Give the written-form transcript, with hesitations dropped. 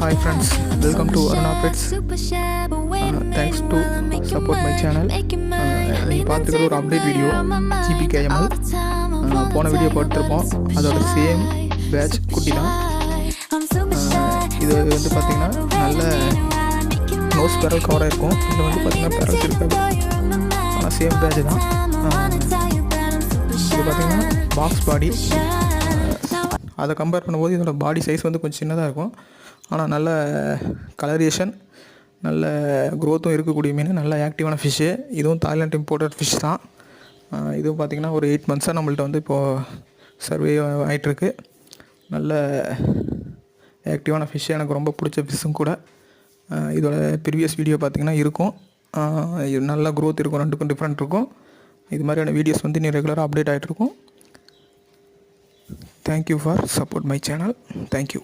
Hi friends, welcome to Aruna Pets. Thanks to support my channel. நீங்கள் பார்த்துக்கிற ஒரு update video GPKML. போன video பார்த்துருப்போம், அதோட சேம் பேட்ச் குட்டி தான். இது வந்து பார்த்திங்கன்னா நல்ல நோஸ் பேரல் கவராக இருக்கும். இதில் வந்து பார்த்திங்கன்னா பேரல்ஸ் இருக்காது, ஆனால் சேம் பேட்ச் தான். இது பார்த்திங்கன்னா பாக்ஸ் பாடி. அதை கம்பேர் பண்ணும்போது இதோட பாடி சைஸ் வந்து கொஞ்சம் சின்னதாக இருக்கும், ஆனால் நல்ல கலரேஷன், நல்ல க்ரோத்தும் இருக்கக்கூடிய மீன், நல்ல ஆக்டிவான ஃபிஷ்ஷு. இதுவும் தாய்லாண்ட் இம்போர்ட்டட் ஃபிஷ் தான். இதுவும் பார்த்திங்கன்னா ஒரு 8 months நம்மள்ட்ட வந்து இப்போது சர்வே ஆகிட்டுருக்கு. நல்ல ஆக்டிவான ஃபிஷ்ஷு, எனக்கு ரொம்ப பிடிச்ச ஃபிஷ்ஷும் கூட. இதோட ப்ரீவியஸ் வீடியோ பார்த்திங்கன்னா இருக்கும், நல்ல க்ரோத் இருக்கும், ரெண்டுக்கும் டிஃப்ரெண்ட் இருக்கும். இது மாதிரியான வீடியோஸ் வந்து இன்னும் ரெகுலராக update ஆகிட்ருக்கும். Thank you for support my channel. Thank you.